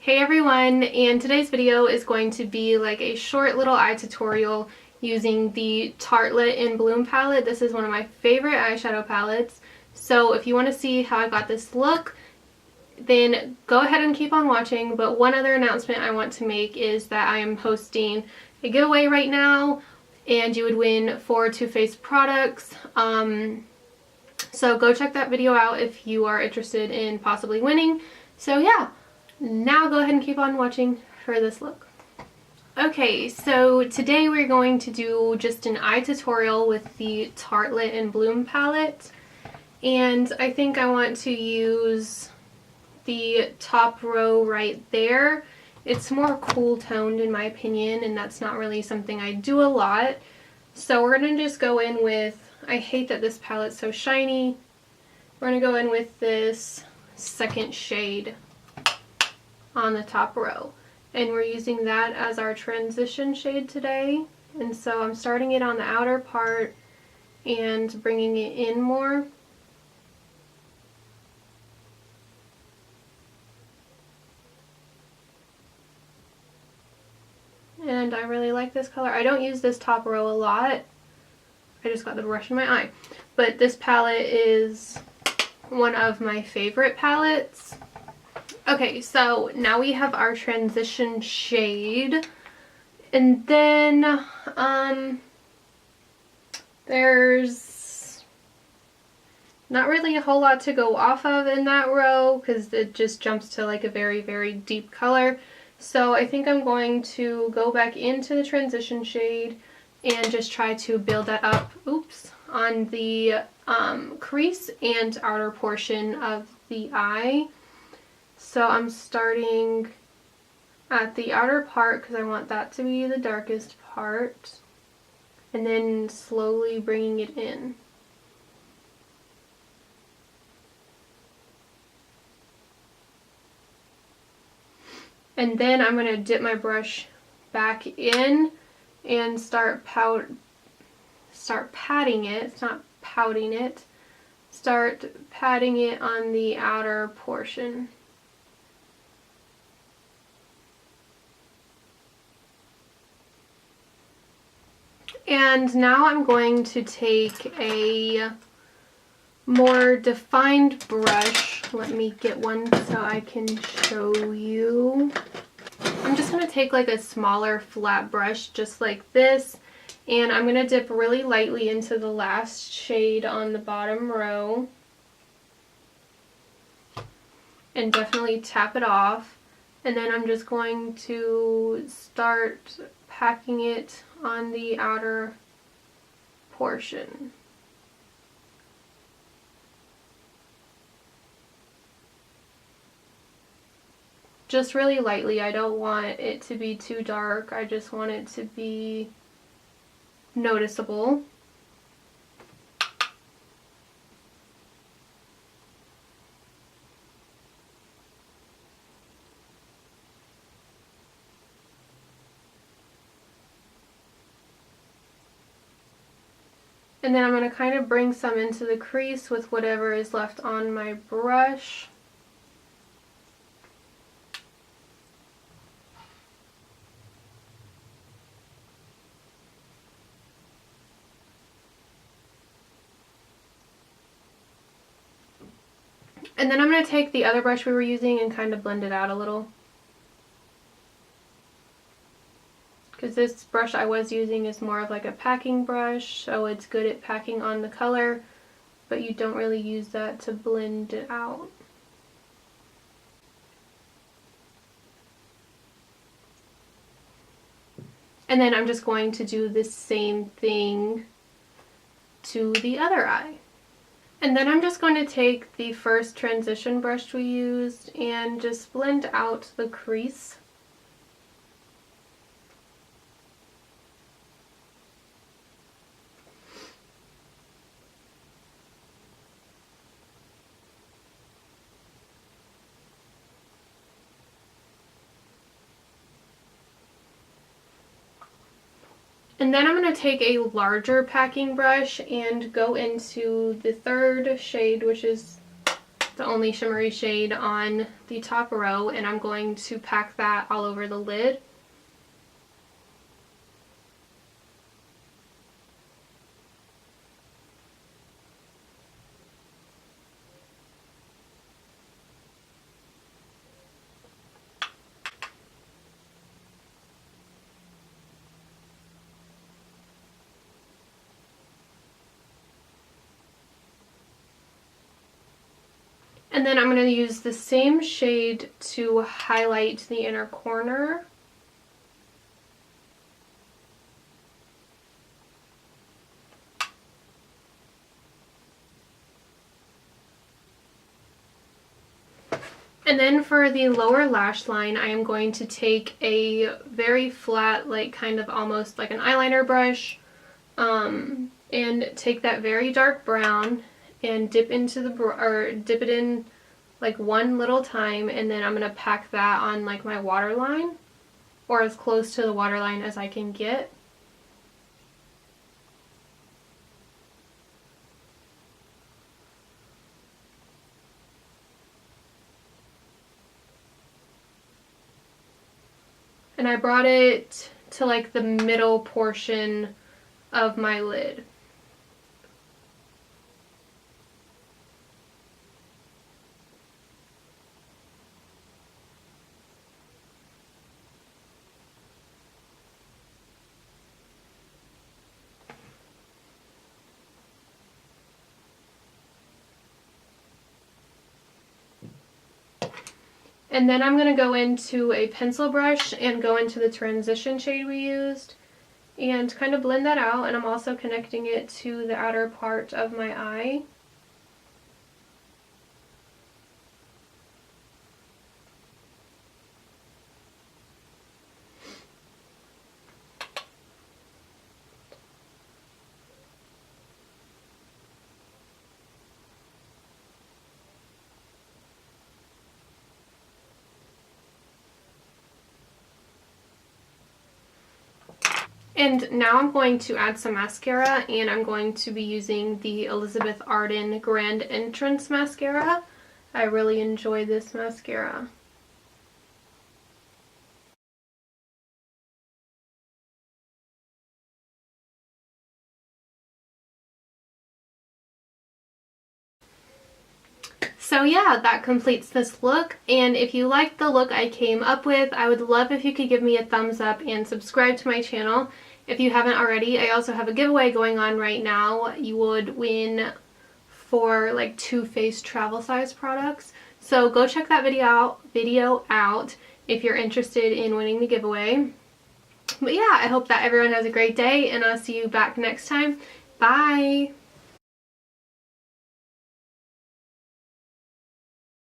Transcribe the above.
Hey everyone, and today's video is going to be like a short little eye tutorial using the Tartelette in Bloom palette. This is one of my favorite eyeshadow palettes. So if you want to see how I got this look, then go ahead and keep on watching. But one other announcement I want to make is that I am hosting a giveaway right now, and you would win 4 Too Faced products. So go check that video out if you are interested in possibly winning. So yeah. Now go ahead and keep on watching for this look. Okay, so today we're going to do just an eye tutorial with the Tartelette in Bloom palette. And I think I want to use the top row right there. It's more cool toned in my opinion, and that's not really something I do a lot. So we're going to just go in with, I hate that this palette's so shiny. We're going to go in with this second shade on the top row, and we're using that as our transition shade today. And so I'm starting it on the outer part and bringing it in more. And I really like this color. I don't use this top row a lot. I just got the brush in my eye. But this palette is one of my favorite palettes. Okay, so now we have our transition shade, and then there's not really a whole lot to go off of in that row because it just jumps to like a very, very deep color. So I think I'm going to go back into the transition shade and just try to build that up, on the crease and outer portion of the eye. So I'm starting at the outer part because I want that to be the darkest part, and then slowly bringing it in. And then I'm going to dip my brush back in and start patting it. It's not pouting it. Start patting it on the outer portion. And now I'm going to take a more defined brush. Let me get one so I can show you. I'm just going to take like a smaller flat brush just like this, and I'm going to dip really lightly into the last shade on the bottom row and definitely tap it off. And then I'm just going to start packing it on the outer portion. Just really lightly. I don't want it to be too dark. I just want it to be noticeable. And then I'm going to kind of bring some into the crease with whatever is left on my brush. And then I'm going to take the other brush we were using and kind of blend it out a little. Because this brush I was using is more of like a packing brush, so it's good at packing on the color, but you don't really use that to blend it out. And then I'm just going to do the same thing to the other eye. And then I'm just going to take the first transition brush we used and just blend out the crease. And then I'm going to take a larger packing brush and go into the third shade, which is the only shimmery shade on the top row, and I'm going to pack that all over the lid. And then I'm going to use the same shade to highlight the inner corner. And then for the lower lash line, I am going to take a very flat, like kind of almost like an eyeliner brush, and take that very dark brown and dip it in like one little time, and then I'm gonna pack that on like my waterline, or as close to the waterline as I can get. And I brought it to like the middle portion of my lid. And then I'm going to go into a pencil brush and go into the transition shade we used and kind of blend that out, and I'm also connecting it to the outer part of my eye. And now I'm going to add some mascara, and I'm going to be using the Elizabeth Arden Grand Entrance Mascara. I really enjoy this mascara. So yeah, that completes this look, and if you liked the look I came up with, I would love if you could give me a thumbs up and subscribe to my channel. If you haven't already, I also have a giveaway going on right now. You would win for like 2 face travel size products. So go check that video out if you're interested in winning the giveaway. But yeah, I hope that everyone has a great day, and I'll see you back next time. Bye!